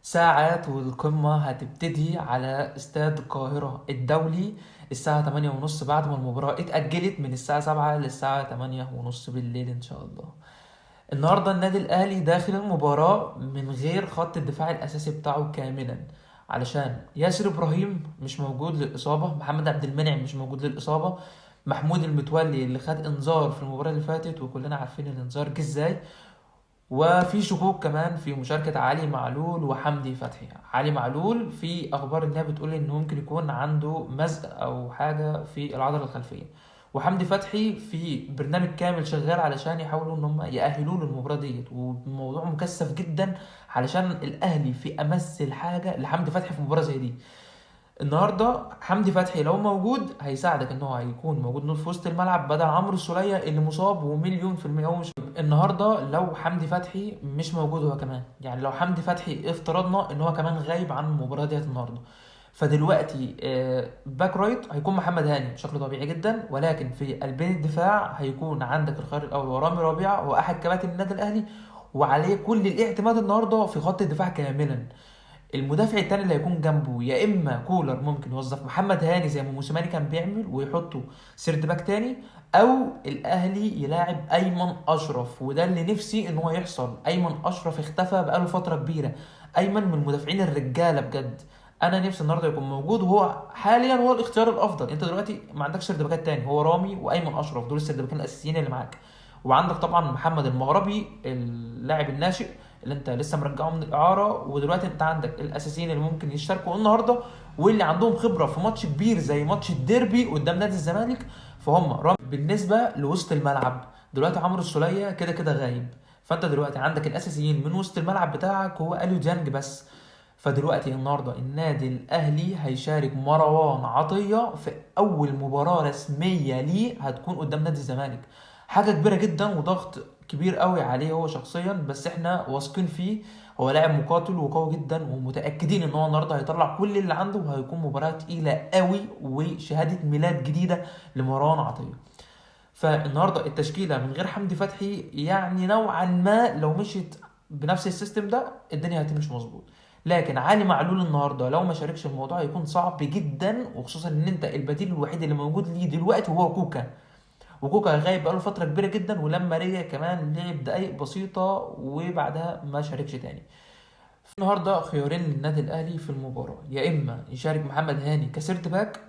ساعات والقمة هتبتدي على استاد القاهرة الدولي الساعة 8:30 بعد ما المباراة اتأجلت من الساعة 7 للساعة 8:30 بالليل إن شاء الله. النهاردة النادي الأهلي داخل المباراة من غير خط الدفاع الأساسي بتاعه كاملا، علشان ياسر إبراهيم مش موجود للإصابة، محمد عبد المنعم مش موجود للإصابة، محمود المتولي اللي خد إنذار في المباراة اللي فاتت وكلنا عارفين الإنذار جه إزاي، وفي شكوك كمان في مشاركة علي معلول وحمدي فتحي. علي معلول في أخبار إنها بتقول إنه ممكن يكون عنده مزق أو حاجة في العضلة الخلفية، وحمدي فتحي في برنامج كامل شغال علشان يحاولوا إن هم يأهلوه للمباراة ديت، والموضوع مكثف جدا علشان الأهلي في أمس الحاجة لحمدي فتحي في مباراة زي دي. النهارده حمدي فتحي لو موجود هيساعدك ان هو هيكون موجود في وسط الملعب بدل عمرو السولية اللي مصاب ومليون في المية هو مش. النهارده لو حمدي فتحي مش موجود هو كمان، يعني لو حمدي فتحي افترضنا ان هو كمان غايب عن المباراة ديت النهارده، فدلوقتي باك رايت هيكون محمد هاني بشكل طبيعي جدا، ولكن في قلبين الدفاع هيكون عندك الخيار الاول ورامي ربيعه، هو احد كباتن النادي الاهلي وعليه كل الاعتماد النهارده في خط الدفاع كاملا. المدافع التاني اللي هيكون جنبه يا اما كولر ممكن يوظف محمد هاني زي ما موسيماني كان بيعمل ويحطه سيرد باك تاني، او الاهلي يلاعب ايمن اشرف، وده اللي نفسي ان هو يحصل. ايمن اشرف اختفى بقاله فتره كبيره، ايمن من المدافعين الرجاله بجد. انا نفسي النهارده يكون موجود، وهو حاليا هو الاختيار الافضل. انت دلوقتي ما عندكش سيرد باكات تاني، هو رامي وايمن اشرف دول السيرد باكين الاساسيين اللي معاك، وعندك طبعا محمد المغربي اللاعب الناشئ اللي انت لسه مرجعه من الاعاره، ودلوقتي انت عندك الاساسيين اللي ممكن يشاركوا النهارده واللي عندهم خبره في ماتش كبير زي ماتش الديربي قدام نادي الزمالك، فهم بالنسبه لوسط الملعب دلوقتي عمرو السوليه كده كده غايب، فانت دلوقتي عندك الاساسيين من وسط الملعب بتاعك هو اليو ديانج بس. فدلوقتي النهارده النادي الاهلي هيشارك مروان عطيه في اول مباراه رسميه ليه هتكون قدام نادي الزمالك، حاجه كبيره جدا وضغط كبير قوي عليه هو شخصيا، بس احنا واثقين فيه. هو لاعب مقاتل وقوي جدا ومتاكدين ان هو النهارده هيطلع كل اللي عنده، وهيكون مباراه تقيله قوي وشهاده ميلاد جديده لمروان عطيه. فالنهارده التشكيله من غير حمدي فتحي يعني نوعا ما لو مشيت بنفس السيستم ده الدنيا هتمشي مظبوط، لكن علي معلول النهارده لو ما شاركش الموضوع هيكون صعب جدا، وخصوصا ان انت البديل الوحيد اللي موجود ليه دلوقتي هو كوكا، وكوكا غايب بقاله فتره كبيره جدا، ولما رجع كمان لعب دقايق بسيطه وبعدها ما شاركش تاني. في النهارده خيارين للنادي الاهلي في المباراه، يا اما يشارك محمد هاني كسيرت باك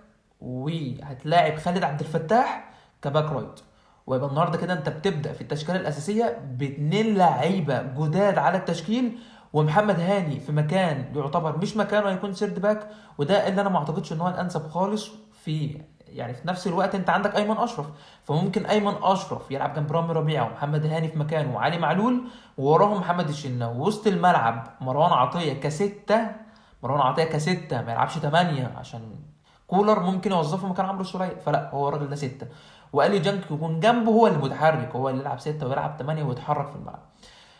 وهتلاعب خالد عبد الفتاح كباك رايت، ويبقى النهارده كده انت بتبدا في التشكيله الاساسيه باتنين لعيبه جداد على التشكيل، ومحمد هاني في مكان يعتبر مش مكانه هيكون سيرد باك، وده اللي انا ما اعتقدش ان هو الانسب خالص. في يعني في نفس الوقت انت عندك ايمن اشرف، فممكن ايمن اشرف يلعب جنب رامي ربيعه ومحمد هاني في مكانه وعلي معلول، ووراهم محمد الشناوي، وسط الملعب مروان عطيه كستة. مروان عطيه كستة ما يلعبش 8 عشان كولر ممكن يوظفه مكان عمرو السولية، فلا هو الراجل ده ستة، والي جانك يكون جنبه هو المتحرك، هو اللي يلعب ستة ويلعب 8 ويتحرك في الملعب.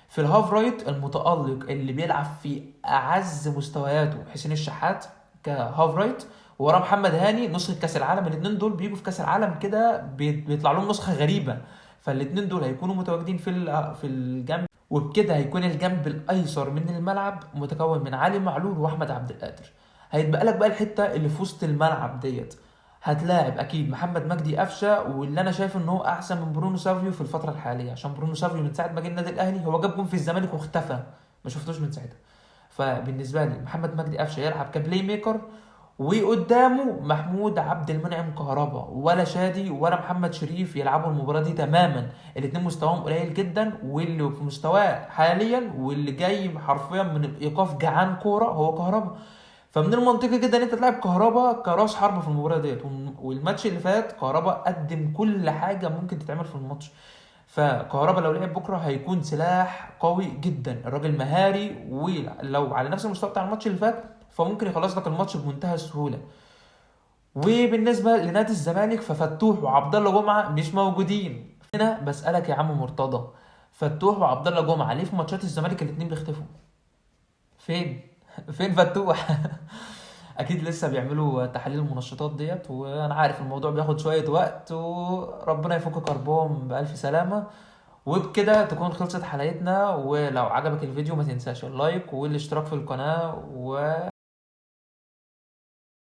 في الهاف رايت المتألق اللي بيلعب في أعز مستوياته حسين الشحات كهاف رايت، وراه محمد هاني نسخة كأس العالم. الاتنين دول بيجوا في كأس العالم كده بيطلع لهم نسخة غريبة، فالاتنين دول هيكونوا متواجدين في الجنب، وبكده هيكون الجنب الايسر من الملعب متكون من علي معلول واحمد عبد القادر. هيتبقى لك بقى الحته اللي في وسط الملعب ديت، هتلاعب اكيد محمد مجدي قفشه، واللي انا شايف ان هو احسن من برونو سافيو في الفتره الحاليه، عشان برونو سافيو من ساعه ما جه النادي الاهلي هو جاب جون في الزمالك واختفى، ما شفتوش من ساعتها. فبالنسبه لي محمد مجدي قفشه يلعب كبلاي ميكر، وقدامه محمود عبد المنعم كهربا، ولا شادي ولا محمد شريف يلعبوا المباراه دي تماما. الاتنين مستواهم قليل جدا، واللي في مستواه حاليا واللي جاي حرفيا من الايقاف جعان كوره هو كهربا، فمن المنطقي جدا ان انت تلعب كهربا كراس حربة في المباراه ديت. والماتش اللي فات كهربا قدم كل حاجه ممكن تتعمل في الماتش، فكهربا لو لعب بكره هيكون سلاح قوي جدا، الراجل مهاري، ولو على نفس المستوى بتاع الماتش اللي فات فممكن يخلص لك الماتش بمنتهى السهوله. وبالنسبه لنادي الزمالك ففتوح وعبد الله جمعه مش موجودين. هنا بسالك يا عم مرتضى، فتوح وعبد الله جمعه ليه في ماتشات الزمالك الاثنين بيختفوا؟ فين؟ فين فتوح؟ اكيد لسه بيعملوا تحاليل المنشطات ديت، وانا عارف الموضوع بياخد شويه وقت، وربنا يفك كربهم بالف سلامه. وبكده تكون خلصت حلقتنا، ولو عجبك الفيديو ما تنساش اللايك والاشتراك في القناة